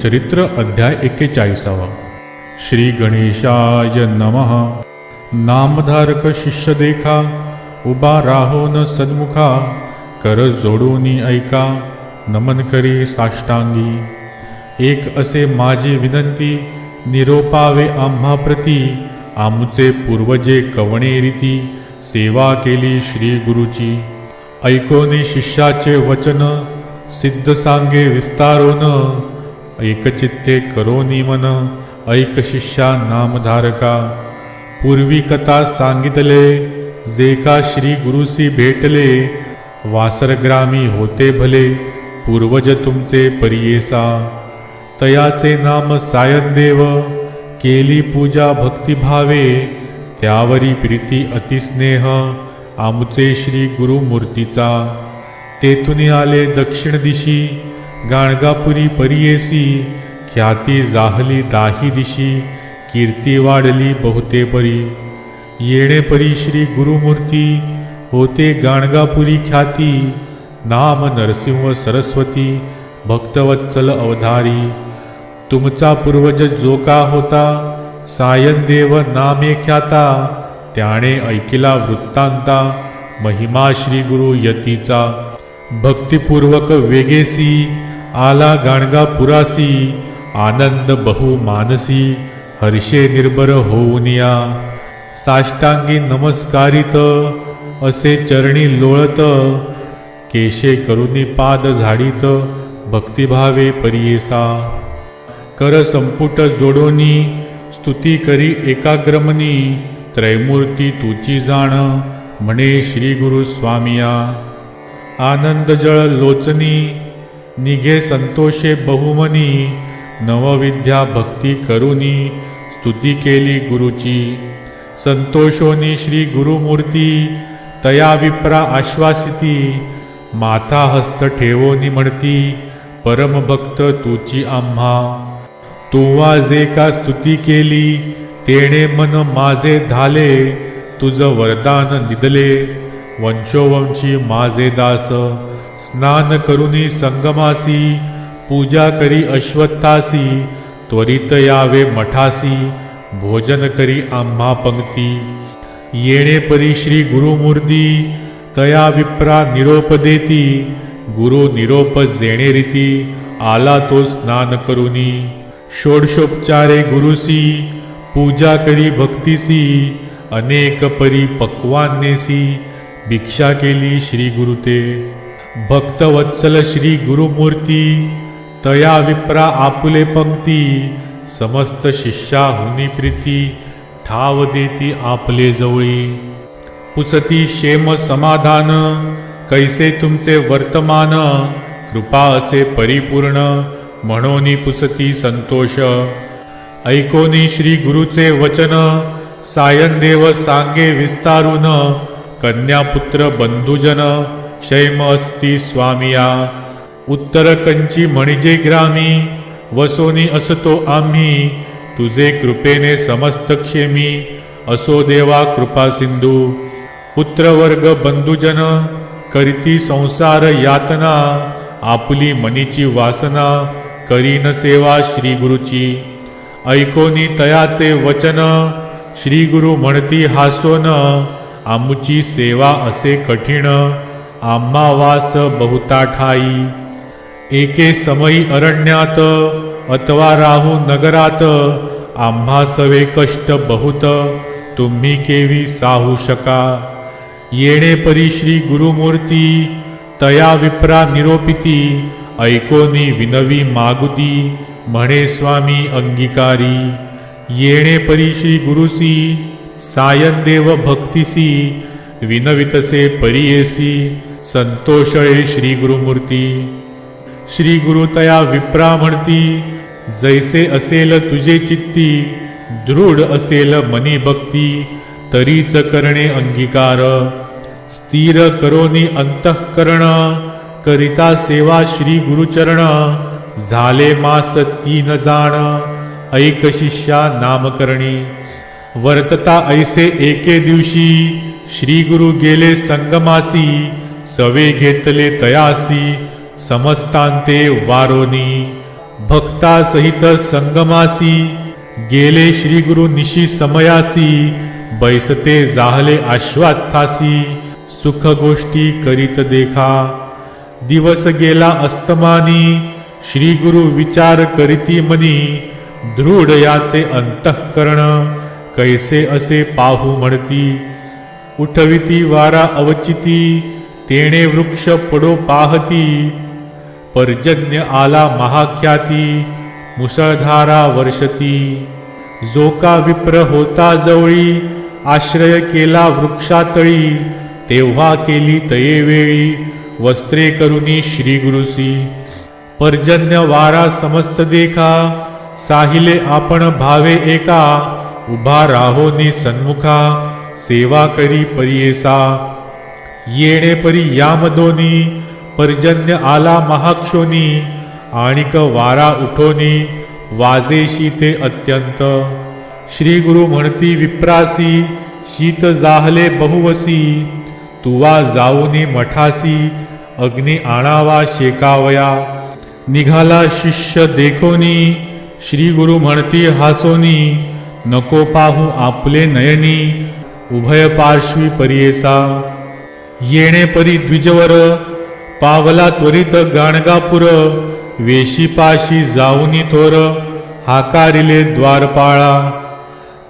चरित्र अध्याय 41। श्री गणेशाय नमः। नामधारक शिष्य देखा, उभा राहोन सन्मुखा, कर जोडूनी ऐका, नमन करी साष्टांगी। एक असे माझी विनंती, निरोपावे आम्हा प्रती, आमचे पूर्वजे कवणे रीती, सेवा केली श्री गुरुची। ऐकोनी शिष्याचे वचन, सिद्ध सांगे विस्तारोन, एकचित्ते करोनी मन, ऐक शिष्या नामधारका। पूर्वी कथा सांगितले, जे का श्री गुरुसी भेटले, वासरग्रामी होते भले, पूर्वज तुमचे परियेसा। तयाचे नाम सायनदेव, केली पूजा भक्तिभावे, त्यावरी प्रीती अतिस्नेह, आमचे श्री गुरुमूर्तीचा। तेथून आले दक्षिण दिशी, गाणगापुरी परियेसी, ख्याती जाहली दाही दिशी, कीर्ती वाढली बहुते परी। येणे परी श्री गुरुमूर्ती, होते गाणगापुरी ख्याती, नाम नरसिंह सरस्वती, भक्तवत्सल अवधारी। तुमचा पूर्वज जो का होता, सायनदेव नामे ख्याता, त्याने ऐकिला वृत्तांता, महिमा श्री गुरु यतीचा। भक्तिपूर्वक वेगेसी, आला गाणगापुरासी, आनंद बहु मानसी, हर्षे निर्भर होऊनिया। साष्टांगी नमस्कारित, असे चरणी लोळत, केशे करुनी पाद झाडीत, भक्तिभावे परियेसा। कर संपुट जोडोनी, स्तुती करी एकाग्रमनी, त्रैमूर्ती तुची जाण, म्हणे श्री गुरु स्वामिया। आनंद जळ लोचनी, निघे संतोषे बहुमनी, नवविद्या भक्ती करुनी, स्तुती केली गुरुची। संतोषोनी श्री गुरुमूर्ती, तया विप्रा आश्वासिती, माथा हस्त ठेवोनी म्हणती, परमभक्त तुची आम्हा। तुवा जे का स्तुती केली, तेणे मन माझे धाले, तुझ वरदान निदले, वंशोवंशी माझे दास। स्नान करुनी संगमासी, पूजा करी अश्वत्थासी, त्वरित यावे मठासी, भोजन करी आम्हा पंक्ती। येणे परी श्री गुरुमूर्ती, तया विप्रा निरोप देती, गुरु निरोप जेणे रीती, आला तो स्नान करुनी। षोडशोपचारे गुरुसी, पूजा करी भक्तीसी, अनेक परी पक्वान्नेसी, भिक्षा केली श्री गुरुते। भक्तवत्सल श्री गुरुमूर्ती, तया विप्रा आपुले पंक्ती, समस्त शिष्याहुनी प्रीती, ठाव देती आपले जवळी। पुसती क्षेम समाधान, कैसे तुमचे वर्तमान, कृपा असे परिपूर्ण, म्हणोनी पुसती संतोष। ऐकोनी श्री गुरुचे वचन, सायनदेव सांगे विस्तारून, कन्यापुत्र बंधुजन, क्षेम अस्ति स्वामिया। उत्तर कंची म्हणजे ग्रामी, वसोनी असतो आम्ही, तुझे कृपेने समस्त क्षेमी, असो देवा कृपा सिंधू। पुत्रवर्ग बंधुजन, करीती संसार यातना, आपुली मनीची वासना, करीन सेवा श्री गुरुची। ऐकोनी तयाचे वचन, श्री गुरु म्हणती हासोन, आमुची सेवा असे कठीण, आम्हा वास बहुता ठाई। एके समयी अरण्यात, अथवा राहू नगरात, आम्हा सवे कष्ट बहुत, तुम्ही केवी साहू शका। येणे परी श्री गुरुमूर्ती, तया विप्रा निरोपिती, ऐकोनी विनवी मागुती, म्हणे स्वामी अंगीकारी। येणे परी श्री गुरुसी, सायनदेव भक्तिसी, विनवितसे परियेसी, संतोषळे श्री गुरुमूर्ती। श्री गुरु तया विप्रा म्हणती, जैसे असेल तुझे चित्ती, दृढ असेल मनी भक्ती, तरीच करणे अंगीकार। स्थिर करोनी अंतःकरण, करिता सेवा श्री गुरुचरण, झाले मास 3 जाण, ऐक शिष्या नामकरणी। वर्तता ऐसे एके दिवशी, श्री गुरु गेले संगमासी, सवे घेतले तयासी, समस्तांते वारोनी। भक्ता सहित संगमासी गेले श्री गुरु निशी समयासी बैसते जाहले आश्वात्थासी सुख गोष्टी करीत देखा दिवस गेला अस्तमानी श्री गुरु विचार करीती मनी दृढ याचे अंतःकरण कैसे असे पाहू म्हणती उठविती वारा अवचिती तेणे वृक्ष पडो पाहती पर्जन्य आला महाख्याती मुसळधारा वर्षती जो का विप्र होता जवळी आश्रय केला वृक्षातळी तेव्हा केली तयेवेळी वस्त्रे करुनी श्री गुरुसी पर्जन्य वारा समस्त देखा साहिले आपण भावे एका उभा राहोनी सन्मुखा सेवा करी परियेसा येणे परी यामदोनी पर्जन्य आला महाक्षोनी आणिक वारा उठोनी वाजेशी ते अत्यंत श्री गुरु म्हणती विप्रासी शीत जाहले बहुवसी तुवा जाऊनी मठासी अग्नी आणावा शेकावया निघाला शिष्य देखोनी श्री गुरु म्हणती हासोनी नको पाहू आपले नयनी उभय पार्श्वी परियेसा येणे परी द्विजवर पावला त्वरित गाणगापुर वेशीपाशी जाऊनी थोर हाकारिले द्वारपाळा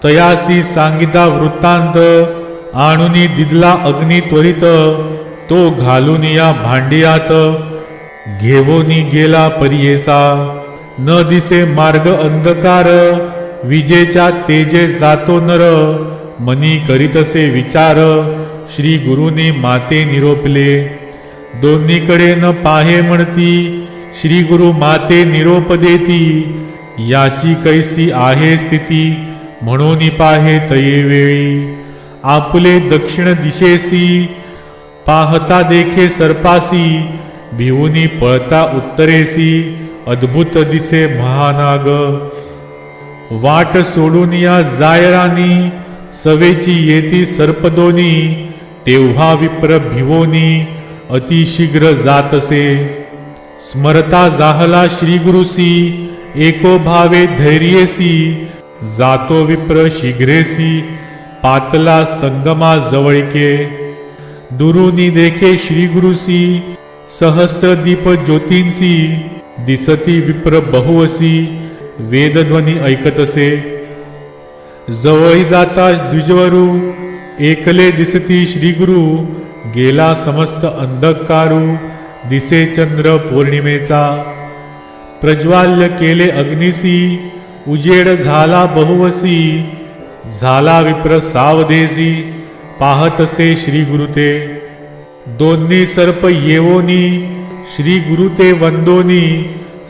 तयासी सांगिता वृत्तांत आणुनी दिदला अग्नी त्वरित तो घालून या भांडियात घेवोनी गेला परियेसा न दिसे मार्ग अंधकार विजेच्या तेजे जातो नर मनी करीतसे विचार श्री गुरुनी माते निरोपले दोन्हीकडे न पाहे म्हणती श्री गुरु माते निरोप देती याची कैसी आहे स्थिती म्हणून पाहे तयेवेळी आपले दक्षिण दिशेसी पाहता देखे सर्पासी भिवूनी पळता उत्तरेसी अद्भुत दिसे महानाग वाट सोडून या जायरानी सवेची येती सर्पदोनी तेव्हा विप्र भिवोनी अतिशीघ्र जातसे स्मरता जाहला श्री गुरुसी एको भावे धैर्येसी जातो विप्र शीघ्रेसी पातला संगमा जवळके दुरुनी देखे श्री गुरुसी सहस्त्र दीप ज्योतींसी दिसती विप्र बहुवसी वेदध्वनी ऐकतसे जवळी जाता द्विजवरू एकले दिसती श्री गुरु गेला समस्त अंधकारू दिसे चंद्र पौर्णिमेचा प्रज्वाल्य केले अग्निसी उजेड झाला बहुवसी झाला विप्र सावधेसी पाहतसे श्री गुरुते दोन्ही सर्प येवोनी श्री गुरुते वंदोनी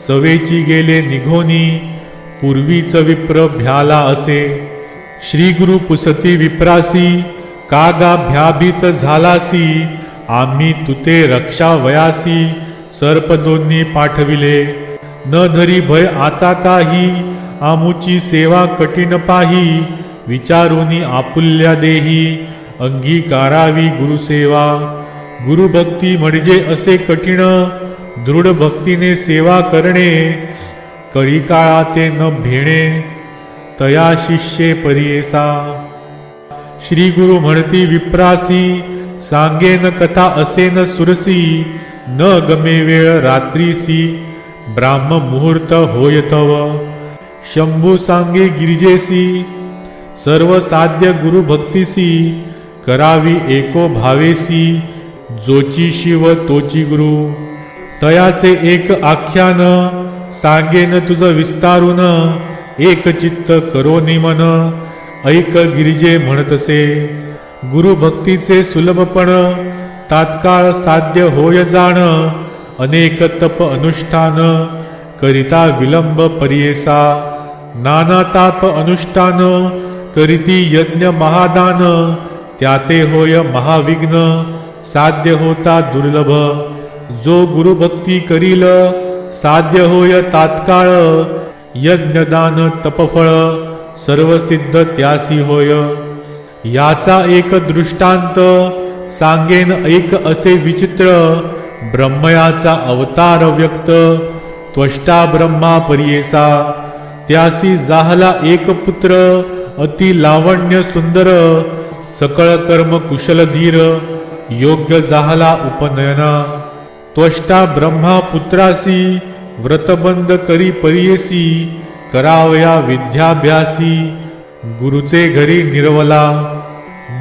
सवेची गेले निघोनी पूर्वीच विप्र भ्याला असे श्री गुरु पुसती विप्रासी कागा भ्याभीत झालासी आम्ही तुते रक्षा वयासी सर्प दोन्ही पाठविले न धरी भय आता काही आमुची सेवा कठीण पाही विचारुनी आपुल्या देही अंगीकारावी गुरुसेवा गुरुभक्ती म्हणजे असे कठीण दृढ भक्तीने सेवा करणे कळी काळा ते न भेणे तया शिष्ये परियेसा श्री गुरु म्हणती विप्रासी सांगेन कथा असेन सुरसी न गमे वेळ रात्रीसी ब्राह्म मुहूर्त होय तव शंभू सांगे गिरिजेसी सर्व साध्य गुरु भक्तीसी करावी एको भावेसी जोची शिव तोची गुरु तयाचे एक आख्यान सांगेन तुझ विस्तारून एक चित्त करो निमन ऐक गिरिजे म्हणतसे गुरु भक्तीचे सुलभपण तात्काळ साध्य होय जाण अनेक तप अनुष्ठान करिता विलंब परियेसा नाना ताप अनुष्ठान करीती यज्ञ महादान त्याते होय महाविघ्न साध्य होता दुर्लभ जो गुरुभक्ती करील साध्य होय तात्काळ यज्ञदान तपफळ सर्व सिद्ध त्यासी होय याचा एक दृष्टांत सांगेन एक असे विचित्र ब्रह्मयाचा अवतार व्यक्त त्वष्टा ब्रह्मा परियेसा, त्यासी जाहला एक पुत्र, अति लावण्य सुंदर, सकळ कर्म कुशल धीर, योग्य जाहला उपनयना. त्वष्टा ब्रह्मा पुत्रासी, व्रतबंध करी परियेसी, करावया विद्याभ्यासी, गुरुचे घरी निर्वला.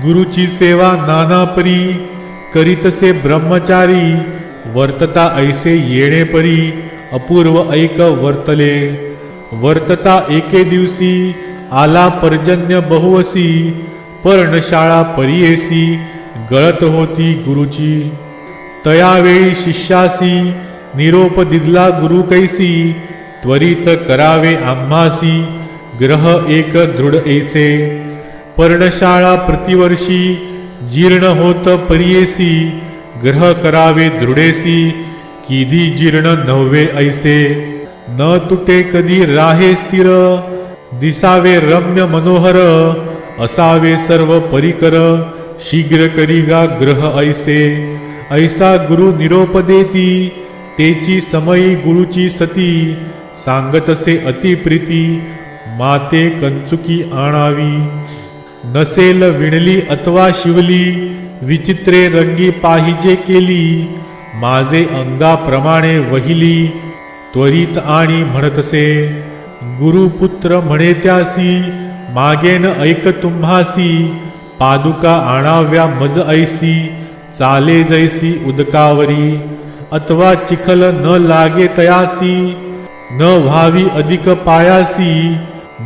गुरुची सेवा नाना परी, करीतसे ब्रह्मचारी, वर्तता ऐसे येणे परी, अपूर्व ऐक वर्तले. वर्तता एके दिवशी, आला पर्जन्य बहुवसी, पर्णशाळा परियेसी, गळत होती गुरुची. तयावेळी शिष्यासी, निरोप दिदला गुरु कैसी, त्वरित करावे आम्हासी, ग्रह एक दृढ ऐसे. पर्णशाळा प्रतिवर्षी, जीर्ण होत परियेसी, ग्रह करावे दृढेसी, किधी जीर्ण नव्हे ऐसे. न तुटे कधी राहे स्थिर, दिसावे रम्य मनोहर, असावे सर्व परिकर, शीघ्र करीगा ग्रह ऐसे. ऐसा गुरु निरोप देती, तेची समयी गुरुची सती, सांगतसे अतिप्रीती, माते कंचुकी आणावी. नसेल विणली अथवा शिवली, विचित्रे रंगी पाहिजे केली, माझे अंगाप्रमाणे वहिली, त्वरित आणि म्हणतसे. गुरुपुत्र म्हणे त्यासी, मागेन ऐक तुम्हासी, पादुका आणाव्या मज ऐसी, चाले जैसी उदकावरी, अथवा चिखल न लागे तयासी, न व्हावी अधिक पायासी,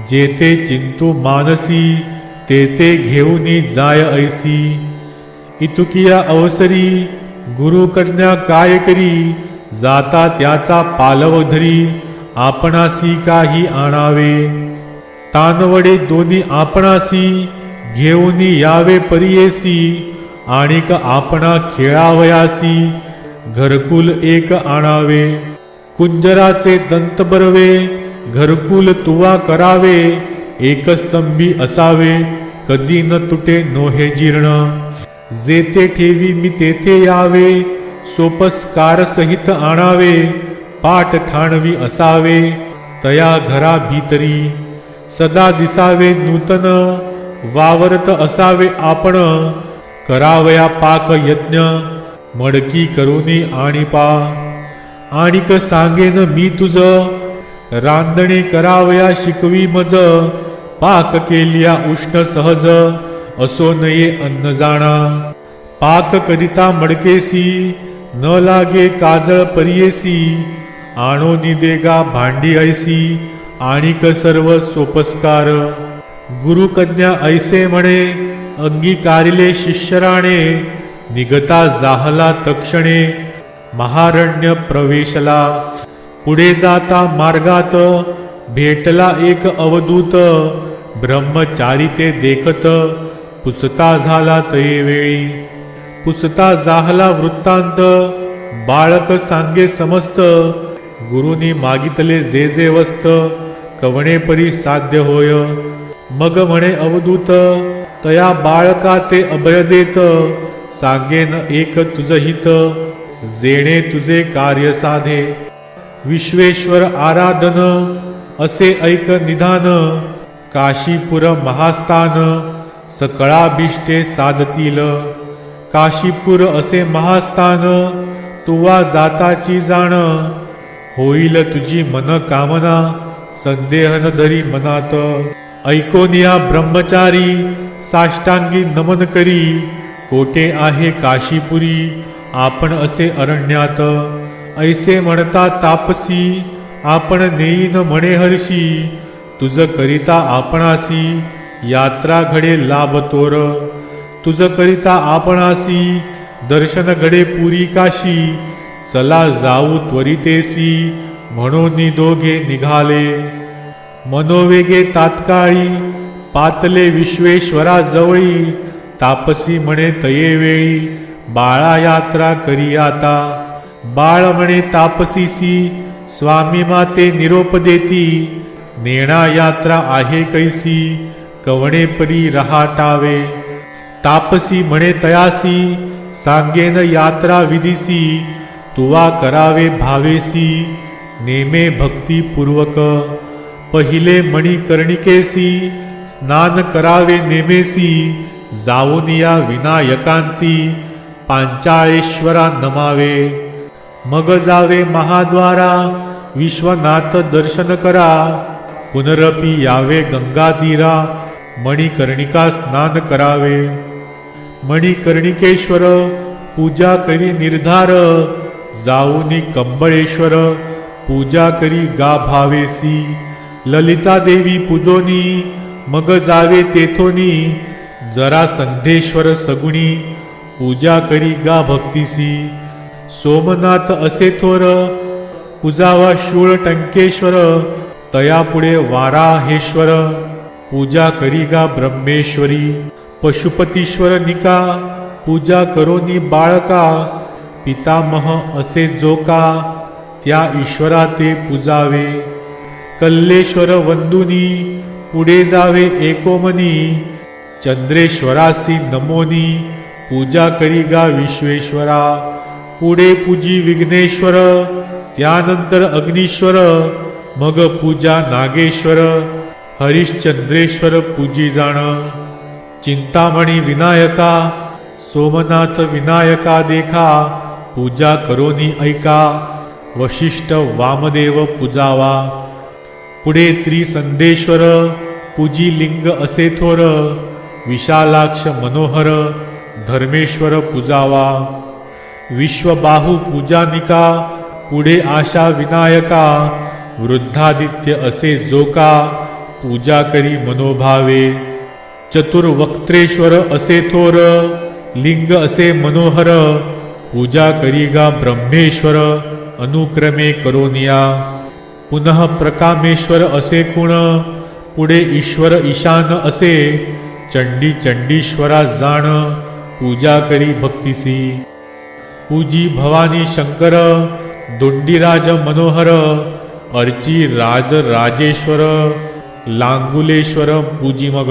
जेते चिंतू मानसी, तेते घेऊनी जाय ऐसी. इतुकिया अवसरी, गुरुकन्या काय करी, जाता त्याचा पालव धरी, आपणासी काही आणावे. तानवडे दोन्ही आपणासी, घेऊनी यावे परियेसी, आणिक आपणा खेळावयासी, घरकुल एक आणावे. कुंजराचे दंत बरवे, घरकुल तुवा करावे, एकस्तंभी असावे, कधी न तुटे नोहे जीर्ण. जेथे ठेवी मी तेथे यावे, सोपस्कार सहित आणावे, पाठ ठाणवी असावे, तया घरा भीतरी. सदा दिसावे नूतन, वावरत असावे आपण, करावया पाक यज्ञ, मडकी करुनी आणि पा. आणिक सांगेन मी तुझ, रांधणे करावया शिकवी मज, पाक केलिया उष्ण सहज, असो नये अन्न जाणा. पाक करिता मडकेसी, न लागे काजळ परियेसी, आणो निदेगा भांडी ऐसी, आणिक सर्व सोपस्कार. गुरुकन्या ऐसे म्हणे, अंगीकारिले शिष्यराणे, निगता जाहला तक्षणे, महारण्य प्रवेशला. पुढे जाता मार्गात, भेटला एक अवधूत, ब्रह्मचारी ते देखत, पुसता झाला तये वेळी. पुसता जाहला वृत्तांत, बाळक सांगे समस्त, गुरुनी मागितले जे जे वस्त, कवणे परी साध्य होय. मग म्हणे अवधूत, तया बाळका ते अभय देत, सांगेन एक तुझ हित, जेणे तुझे कार्य साधे. विश्वेश्वर आराधन, असे ऐक निधान, काशीपुर महास्थान, सकळाभिष्टे साधतील. काशीपुर असे महास्थान, तुवा जाताची जाण, होईल तुझी मन कामना, संदेह न धरी मनात. ऐकोनिया ब्रह्मचारी, साष्टांगी नमन करी, कोठे आहे काशीपुरी, आपण असे अरण्यात. ऐसे म्हणता तापसी, आपण नेईन म्हणे हर्षी, तुझ करिता आपणासी, यात्रा घडे लाभ तोर. तुझ करिता आपणासी, दर्शन घडे पुरी काशी, चला जाऊ त्वरितेसी, म्हणून दोघे निघाले. मनोवेगे तात्काळी, पातले विश्वेश्वरा जवळी, तापसी म्हणे तये वेळी, बाळा यात्रा करी आता. बाळ म्हणे तापसीसी, स्वामी माते निरोप देती, नेणा यात्रा आहे कैसी, कवणे परी रहाटावे. तापसी म्हणे तयासी, सांगेन यात्रा विधीसी, तुवा करावे भावेसी, नेमे भक्तिपूर्वक. पहिले मणिकर्णिकेसी स्नान करावे नेमेसी. जाऊन या विनायकांसी पांचाळेश्वरा नमावे. मग जावे महाद्वारा विश्वनाथ दर्शन करा. पुनरपि यावे गंगातीरा मणिकर्णिका स्नान करावे. मणिकर्णिकेश्वर पूजा करी निर्धार. जाऊनी कंबळेश्वर पूजा करी गा भावेसी. ललिता देवी पूजोनी मग जावे तेथोनी. जरा संधेश्वर सगुणी पूजा करी गा भक्तीसी. सोमनाथ असे थोर पूजावा शूळ टंकेश्वर. तयापुढे वाराहेश्वर पूजा करी गा ब्रह्मेश्वरी. पशुपतीश्वर निका पूजा करोनी बाळका. पितामह असे जोका त्या ईश्वरा ते पूजावे. कल्लेश्वर वंदुनी पुढे जावे एकोमनी. चंद्रेश्वरासी नमोनी पूजा करी गा विश्वेश्वरा. पुढे पूजी विघ्नेश्वर त्यानंतर अग्नीश्वर. मग पूजा नागेश्वर हरिश्चंद्रेश्वर पूजी जाण. चिंतामणी विनायका सोमनाथ विनायका देखा. पूजा करोनी ऐका वशिष्ठ वामदेव पूजावा. पुढे त्रिसंदेश्वर पूजी लिंग असे थोर. विशालाक्ष मनोहर धर्मेश्वर पूजावा. विश्वबाहू पूजानिका पुढे आशा विनायका. वृद्धादित्य असे जोका पूजा करी मनोभावे. चतुर्वक्त्रेश्वर असे थोर लिंग असे मनोहर. पूजा करी गा ब्रह्मेश्वर अनुक्रमे करोनिया. पुनः प्रकामेश्वर असे कुण पुढे ईश्वर ईशान असे. चंडी चंडीश्वरा जाण पूजा करी भक्तिसी. पूजी भवानी शंकर दोंडीराज मनोहर. अर्ची राज राजेश्वर लांगुलेश्वर पूजी मग.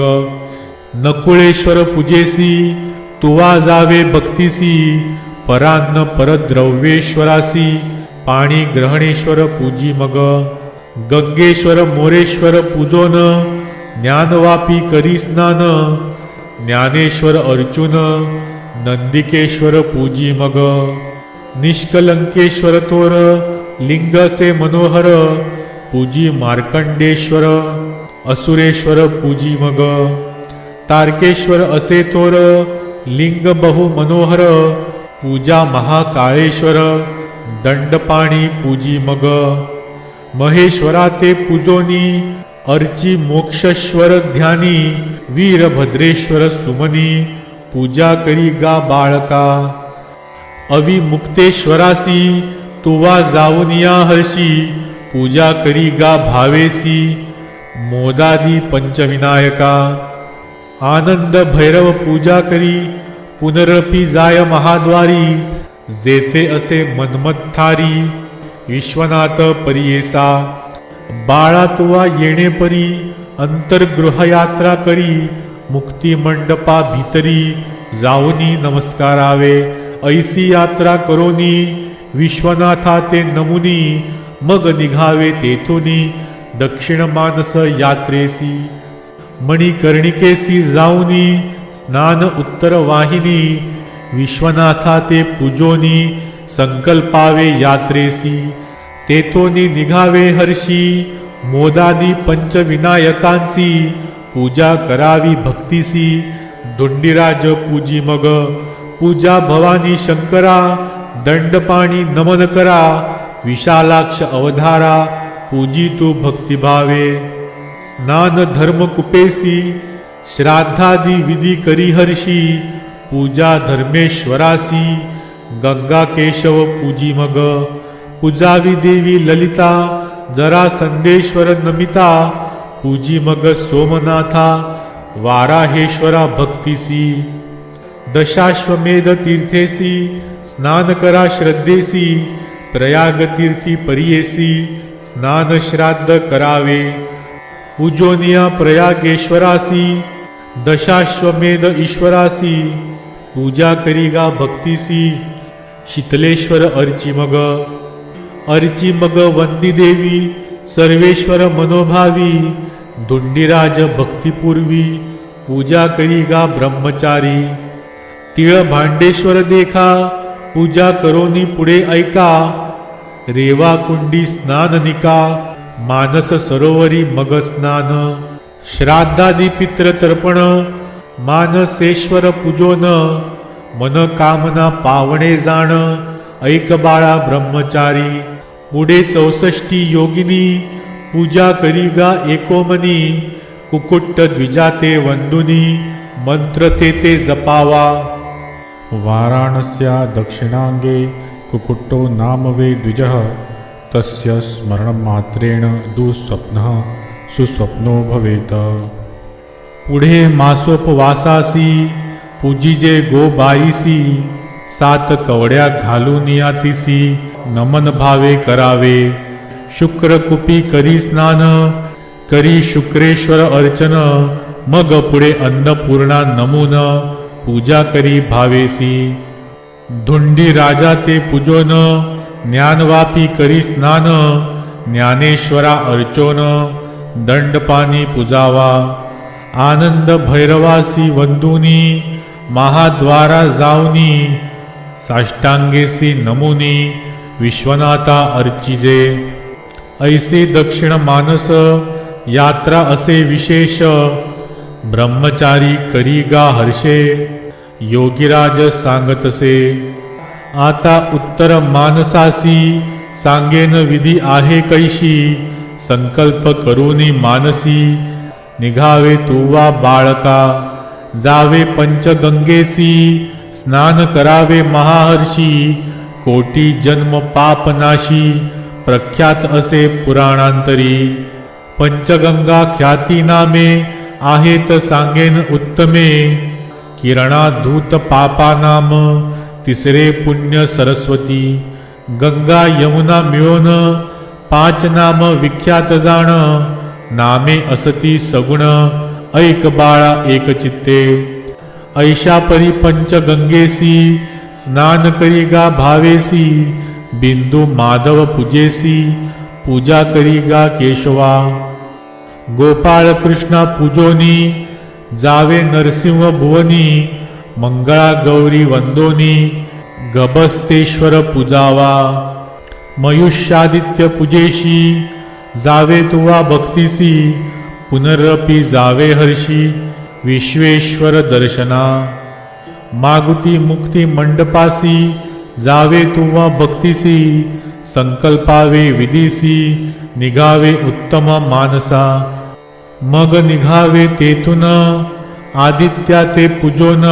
नकुळेश्वर पूजेसी तुवा जावे भक्तिसी. परान्न परद्रव्येश्वरासी पाणी ग्रहणेश्वर पूजी मग. गंगेश्वर मोरेश्वर पूजोन ज्ञानवापी करी स्नान. ज्ञानेश्वर अर्जुन नंदिकेश्वर पूजी मग. निष्कलंकेश्वर तोर लिंग से मनोहर. पूजी मार्कंडेश्वर असुरेश्वर पूजी मग. तारकेश्वर असे तोर लिंग बहु मनोहर. पूजा महाकाळेश्वर दंडपाणी पूजी मग. महेश्वरा ते पूजोनी अर्ची मोक्षेश्वर ध्यानी. वीरभद्रेश्वर सुमनी पूजा करी गा बाळका. अविमुक्तेश्वरासी तुवा जाऊनिया हर्षी. पूजा करी गा भावेसी. मोदादी पंचविनायका. आनंद भैरव पूजा करी पुनरपि जाय महाद्वारी. जेथे असे मन्मथारी विश्वनाथ परियेसा. बाळा तुवा येणे परी अंतर्गृहयात्रा करी. मुक्ती मंडपा भितरी जाऊनी नमस्कारावे. ऐसी यात्रा करोनी विश्वनाथा ते नमुनी. मग निघावे तेथुनी दक्षिण मानस यात्रेसी. मणिकर्णिकेसी जाऊनी स्नान उत्तर वाहिनी. विश्वनाथा ते पूजोनी संकल्पावे यात्रेसी. तेथोनी निघावे हर्षी मोदादी पंचविनायकांची. पूजा करावी भक्तिसी दोंडीराज पूजी मग. पूजा भवानी शंकरा दंडपाणी नमन करा. विशालाक्ष अवधारा पूजी तू भक्तिभावे. स्नान धर्म कुपेसी श्राद्धादी विधी करी हर्षी. पूजा धर्मेश्वरासी गंगा केशव पूजी मग. पूजावी देवी ललिता जरा संदेश्वर नमिता. पूजी मग सोमनाथा वाराहेश्वरा भक्तिसी. दशाश्वमेध तीर्थेसी स्नान करा श्रद्धेसी. प्रयाग तीर्थी परियेसी स्नान श्राद्ध करावे. पूजोनिया प्रयागेश्वरासी दशाश्वमेध ईश्वरासी. पूजा करीगा भक्तिसी शीतलेश्वर अर्ची मग. अर्ची मग वंदी देवी सर्वेश्वर मनोभावी धुंडीराज भक्तिपूर्वी पूजा करी गा ब्रह्मचारी तिळ भांडेश्वर देखा पूजा करोनी पुढे ऐका रेवा कुंडी स्नाननिका मानस सरोवरी मग स्नान श्राद्धादी पितृतर्पण मानसेश्वर पूजोन मन कामना पावणे जाण ऐक बाळा ब्रह्मचारी पुढे 64 योगिनी पूजा करी गा एकोमनी कुकुट्ट द्विजाते वंदुनी मंत्र ते जपावा वाराणस्या दक्षिणांगे कुकुट्टो नाम वे द्विजः तस्य स्मरणमात्रेण दुःस्वप्नः सुस्वप्नो भवेत पुढे मासोपवासासी पूजिजे गोबाईसी 7 कवड्या घालून यातीसी नमन भावे करावे शुक्रकुपी करी स्नान करी शुक्रेश्वर अर्चन मग पुढे अन्नपूर्णा नमून पूजा करी भावेसी धुंडी राजा ते पूजोन ज्ञानवापी करी स्नान ज्ञानेश्वरा अर्चोन दंडपानी पूजावा आनंद भैरवासी वंदुनी महाद्वारा जाऊनी साष्टांगेसी नमुनी विश्वनाथा अर्चिजे ऐसे दक्षिण मानस यात्रा असे विशेष ब्रह्मचारी करी गा हर्षे योगीराज सांगतसे आता उत्तर मानसासी सांगेन विधी आहे कैशी संकल्प करूनी मानसी निघावे तुवा बाळका जावे पंचगंगेसी स्नान करावे महाहर्षी कोटी जन्म पापनाशी प्रख्यात असे पुराणांतरी पंचगंगा ख्याती नामे आहेत सांगेन उत्तमे किरणा धूत पापा नाम तिसरे पुण्य सरस्वती गंगा यमुना मिळून 5 नाम विख्यात जाण नामे असती सगुण ऐक बाळा एक चित्ते ऐशा परी पंचगंगेसी स्नान करी गा भावेसी बिंदू माधव पूजेसी पूजा करी गा केशवा गोपाळ कृष्णा पूजोनी जावे नरसिंह भुवनी मंगळा गौरी वंदोनी गबस्तेश्वर पूजावा मयुष्यादित्य पूजेशी जावे तुवा भक्तिसी पुनरपी जावे हर्षी विश्वेश्वर दर्शना मागुती मुक्ती मंडपासी जावे तुवा भक्तिसी संकल्पावे विधीसी निघावे उत्तम मानसा मग निघावे तेथून आदित्या ते पूजोन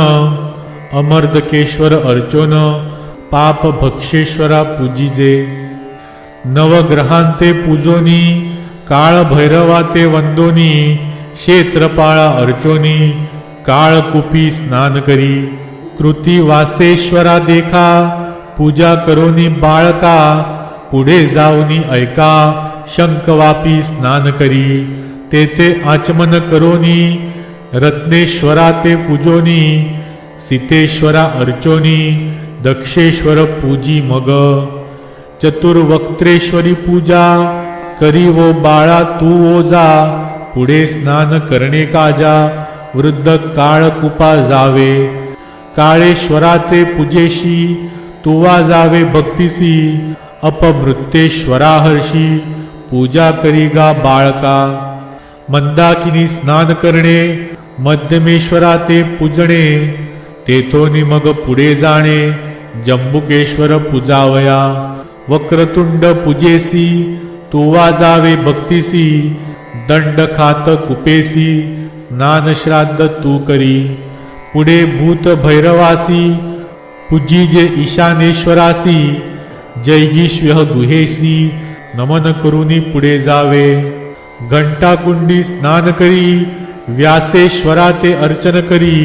अमर्दकेश्वर अर्चोन पाप भक्षेश्वरा पूजिजे नवग्रहांते पूजोनी काळ भैरवा ते वंदोनी क्षेत्रपाळा अर्चोनी काळकुपी स्नान करी कृती वासेश्वरा देखा पूजा करोनी बाळका पुढे जाऊनी ऐका शंखवापी स्नान करी तेथे आचमन करोनी रत्नेश्वरा ते पूजोनी सीतेश्वरा अर्चोनी दक्षेश्वर पूजी मग चतुर्वक्त्रेश्वरी पूजा करी वो बाळा तू ओजा पुढे स्नान करणे काजा वृद्ध काळकुपा जावे काळेश्वराचे पूजेशी तुवा जावे भक्तिसी अपमृत्येश्वरा हर्षी पूजा करी गा बाळका मंदाकिनी स्नान करणे मध्यमेश्वरा ते पूजणे तेथोनी मग पुढे जाणे जंबुकेश्वर पूजावया वक्रतुंड पूजेसी तुवा जावे भक्तिसी दंड खात कुपेसी स्नान श्राद्ध तू करी पुढे भूत भैरवासी पूजिजे ईशानेश्वरासी जैगीश्व्य गुहेसी नमन करुनी पुढे जावे घंटाकुंडी स्नान करी व्यासेश्वरा ते अर्चन करी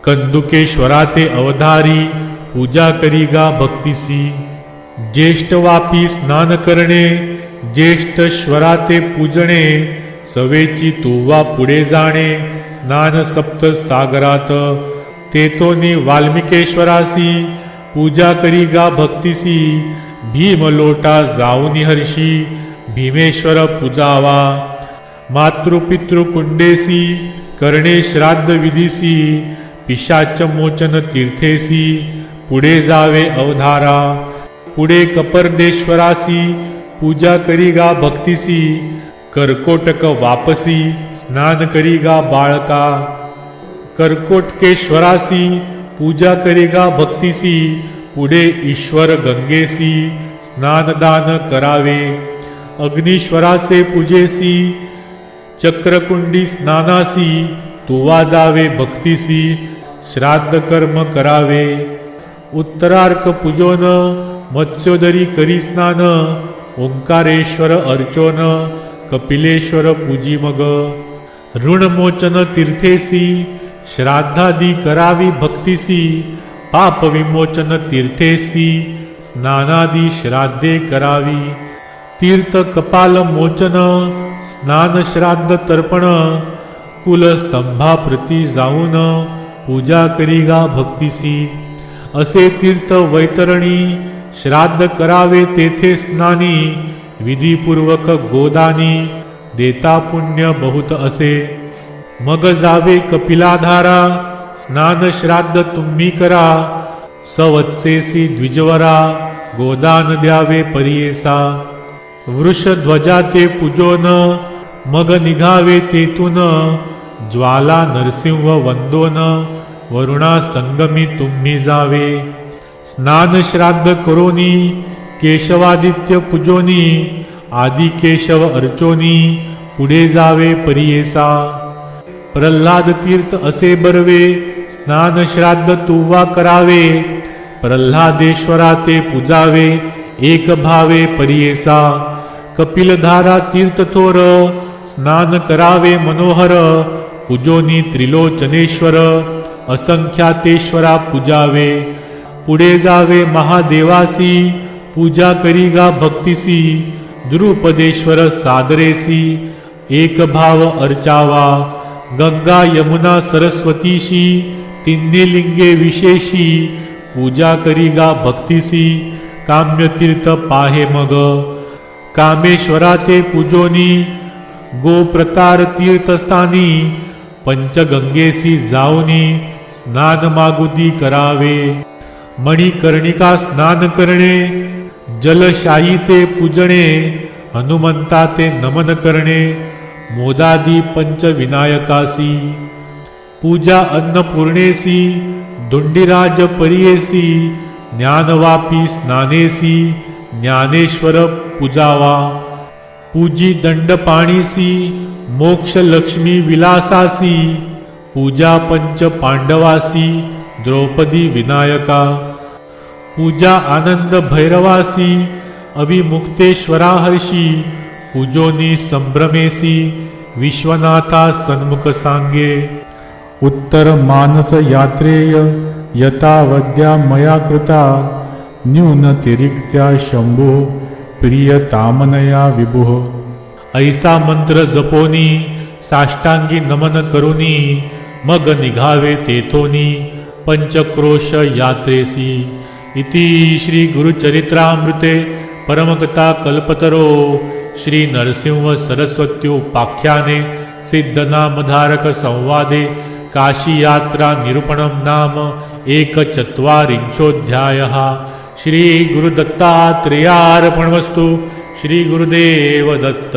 कंदुकेश्वरा ते अवधारी पूजा करी गा भक्तिसी ज्येष्ठवापी स्नान करणे ज्येष्ठश्वरा ते पूजणे सवेची तुवा पुढे जाणे स्नान सप्त सागरात तेथोनी वाल्मिकेश्वरासी पूजा करी गा भक्तिसी भीमलोटा जाऊनी हर्षी भीमेश्वर पूजावा. मातृपितृ कुंडेसी करणे श्राद्ध विधीसी. पिशाच मोचन तीर्थेसी पुढे जावे अवधारा. पुढे कपर्देश्वरासी पूजा करीगा भक्तीसी. कर्कोटक वापसी स्नान करीगा बाळका. कर्कोटकेश्वरासी पूजा करीगा भक्तीसी. पुढे ईश्वर गंगेसी स्नानदान करावे. अग्नीश्वराचे पूजेसी चक्रकुंडी स्नानासी. तुवा जावे भक्तीसी श्राद्ध कर्म करावे. उत्तरार्क पूजोन मत्स्योदरी करी स्नान. ओंकारेश्वर अर्चोन कपिलेश्वर पूजी मग. ऋणमोचन तीर्थेसी श्राद्धादी करावी भक्तीसी. पाप विमोचन तीर्थेसी स्नानादी श्राद्धे करावी. तीर्थ कपाल मोचन स्नान श्राद्ध तर्पण. कुलस्तंभाप्रती जाऊन पूजा करीगा भक्तीसी. असे तीर्थ वैतरणी श्राद्ध करावे तेथे स्नानी. विधीपूर्वक गोदानी देता पुण्य बहुत असे. मग जावे कपिलाधारा स्नान श्राद्ध तुम्ही करा. सवत्सेसी द्विजवरा गोदान द्यावे परियेसा. वृषध्वजा ते पूजोन मग निघावे तेथून. ज्वाला नरसिंह वंदोन वरुणा संगमी तुम्ही जावे. स्नान श्राद्ध करोनी केशवादित्य पूजोनी. आदि केशव अर्चोनी पुढे जावे परियेसा. प्रल्हाद तीर्थ असे बरवे स्नान श्राद्ध तुवा करावे. प्रल्हादेश्वरा ते पूजावे एक भावे परियेसा. कपिलधारा तीर्थ थोर स्नान करावे मनोहर. पूजोनी त्रिलोचनेश्वर असंख्यातेश्वरा पूजावे. पुढे जावे महादेवासी पूजा करीगा भक्तीसी. द्रुपदेश्वर सादरेसी एक भाव अर्चावा. गंगा यमुना सरस्वतीशी तिन्ही लिंगे विशेषी. पूजा करीगा भक्तीसी काम्यतीर्थ पाहे मग. कामेश्वरा ते पूजोनी गोप्रतार तीर्थस्थानी. पंचगंगेसी जाऊनी स्नान मागुदी करावे. मणिकर्णिका स्नान करणे. जलशाही ते पूजणे. हनुमंता ते नमन करणे. मोदादी पंचविनायकासी. पूजा अन्नपूर्णेसी दुंडीराज परियेसी. ज्ञानवापी स्नानेसी ज्ञानेश्वर पूजावा. पूजी दंडपाणीसी मोक्ष लक्ष्मी विलासासी. पूजा पंच पांडवासी द्रौपदी विनायका. पूजा आनंद भैरवासी अविमुक्तेश्वरा हर्षी. पूजोनी संभ्रमेसी विश्वनाथा सन्मुख सांगे. उत्तर मानस यात्रेय यतावद्या मया कृता. न्यूनतिरिक्त्या शंभो प्रियतामनया विभुः. ऐसा मंत्र जपोनी साष्टांगी नमन करुनी. मग निघावे तेथोनी पंचक्रोश यात्रेसी. इति श्री गुरुचरित्रामृते परमकथा कल्पतरो श्री नरसिंह सरस्वत्योपाख्याने सिद्धनामधारक संवादे काशी यात्रा निरूपणं नाम 1/4 श्री गुरुदत्तात्रेयार्पणमस्तु. श्री गुरुदेव दत्त.